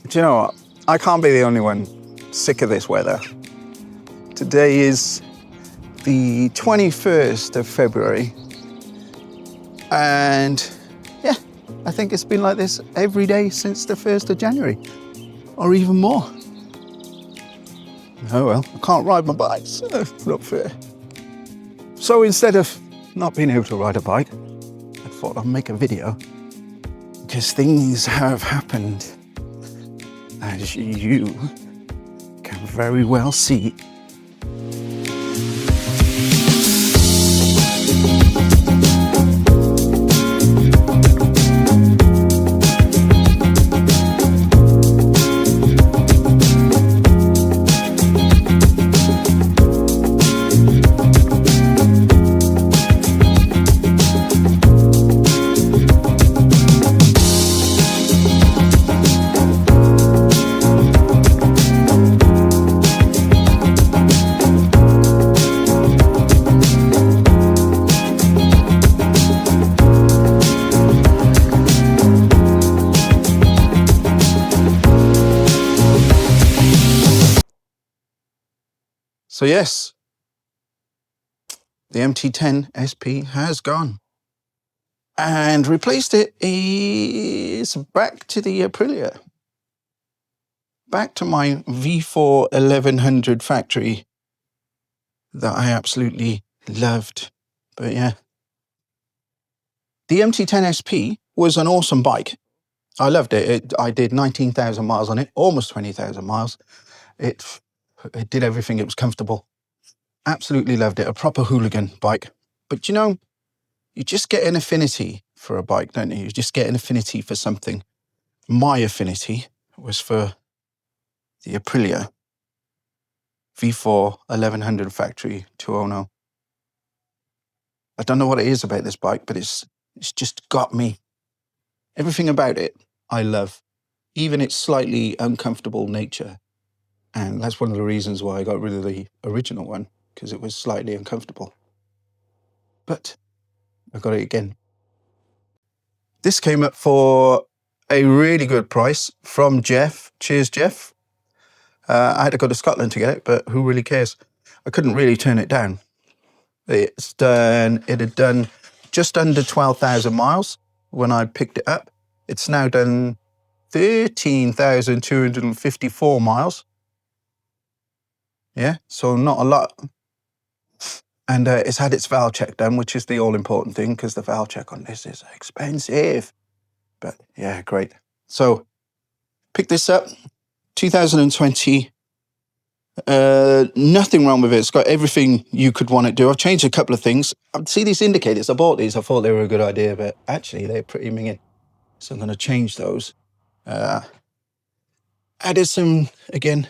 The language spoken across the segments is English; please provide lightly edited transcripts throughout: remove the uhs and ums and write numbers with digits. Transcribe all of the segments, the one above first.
Do you know what? I can't be the only one sick of this weather. Today is the 21st of February. And yeah, I think it's been like this every day since the 1st of January, or even more. Oh well, I can't ride my bike, so it's not fair. So instead of not being able to ride a bike, I thought I'd make a video because things have happened, as you can very well see. So yes, the MT-10 SP has gone and replaced it is back to the Aprilia. Back to my V4 1100 factory that I absolutely loved. But yeah, the MT-10 SP was an awesome bike. I loved it. I did 19,000 miles on it, almost 20,000 miles. It did everything. It was comfortable. Absolutely loved it. A proper hooligan bike. But you know, you just get an affinity for a bike, don't you? You just get an affinity for something. My affinity was for the Aprilia V4 1100 factory 2.0. I don't know what it is about this bike, but it's just got me. Everything about it I love, even its slightly uncomfortable nature. And that's one of the reasons why I got rid of the original one, because it was slightly uncomfortable. But I got it again. This came up for a really good price from Jeff. Cheers, Jeff. I had to go to Scotland to get it, but who really cares? I couldn't really turn it down. It had done just under 12,000 miles when I picked it up. It's now done 13,254 miles. Yeah, so not a lot. And it's had its valve check done, which is the all-important thing, because the valve check on this is expensive. But yeah, great. So pick this up, 2020. Nothing wrong with it. It's got everything you could want it to do. I've changed a couple of things. See these indicators? I bought these. I thought they were a good idea, but actually they're pretty minging. So I'm going to change those. Added some, again,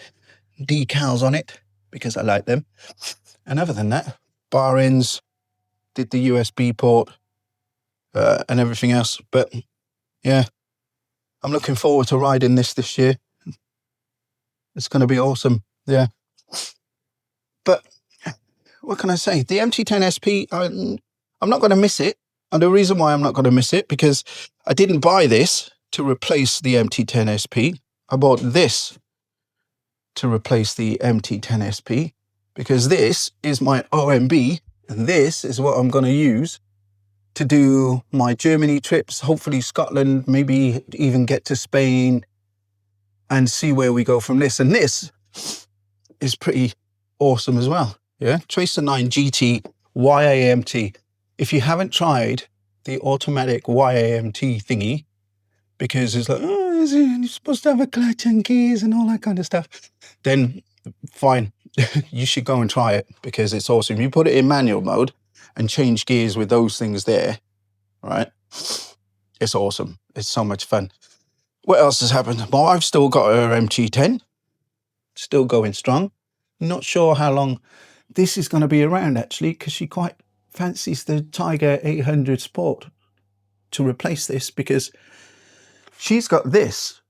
decals on it because I like them. And other than that, bar ends, did the USB port and everything else. But yeah, I'm looking forward to riding this year. It's going to be awesome. Yeah. But what can I say? The MT-10 SP, I'm not going to miss it. And the reason why I'm not going to miss it, because I didn't buy this to replace the MT-10 SP. I bought this to replace the MT-10 SP, because this is my OMB, and this is what I'm going to use to do my Germany trips, hopefully Scotland, maybe even get to Spain and see where we go from this. And this is pretty awesome as well. Yeah, Tracer 9 GT YAMT. If you haven't tried the automatic YAMT thingy, because it's like, oh, you're supposed to have a clutch and gears and all that kind of stuff, then fine. You should go and try it, because it's awesome. You put it in manual mode and change gears with those things there, right? It's awesome. It's so much fun. What else has happened? Well, I've still got her MT-10, still going strong. Not sure how long this is going to be around, actually, because she quite fancies the Tiger 800 Sport to replace this, because she's got this,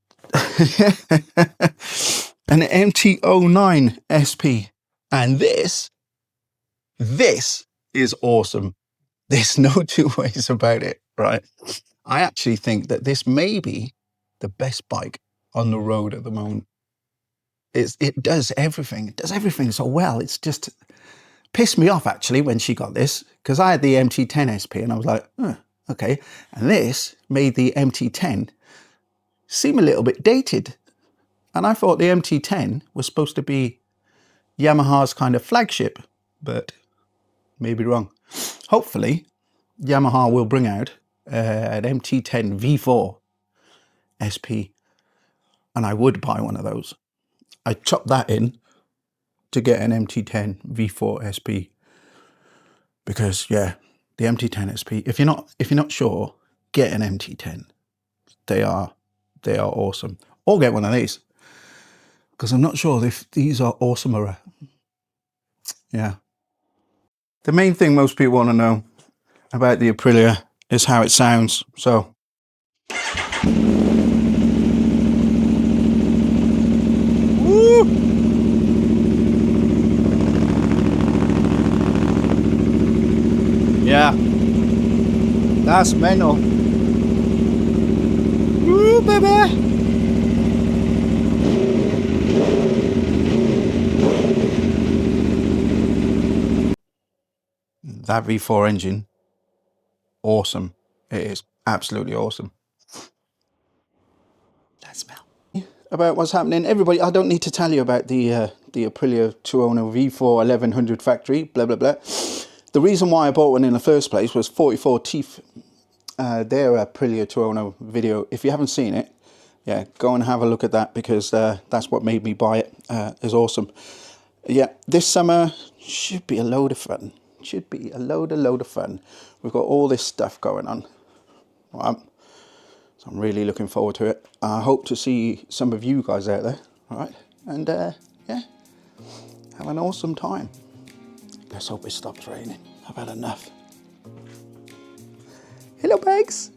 an MT-09 SP, and this is awesome. There's no two ways about it, right? I actually think that this may be the best bike on the road at the moment. It does everything. It does everything so well. It's just pissed me off actually when she got this, because I had the MT-10 SP and I was like, okay. And this made the MT-10 seem a little bit dated. And I thought the MT-10 was supposed to be Yamaha's kind of flagship, but maybe wrong. Hopefully, Yamaha will bring out an MT-10 V4 SP, and I would buy one of those. I chopped that in to get an MT-10 V4 SP because, yeah, the MT-10 SP. If you're not sure, get an MT-10. They are awesome. Or get one of these, because I'm not sure if these are awesomer. Yeah. The main thing most people want to know about the Aprilia is how it sounds. So woo! Yeah, that's mental. Woo, baby! That V4 engine, awesome. It is absolutely awesome. That smell. About what's happening, everybody. I don't need to tell you about the Aprilia Tuono V4 1100 factory. Blah blah blah. The reason why I bought one in the first place was 44 Teeth. Their Aprilia Tuono video. If you haven't seen it, yeah, go and have a look at that, because that's what made me buy it. It's awesome. Yeah, this summer should be a load of fun. Should be a load of fun. We've got all this stuff going on. Right. So I'm really looking forward to it. I hope to see some of you guys out there. All right, and yeah, have an awesome time. Let's hope it stops raining. I've had enough. Hello, bags.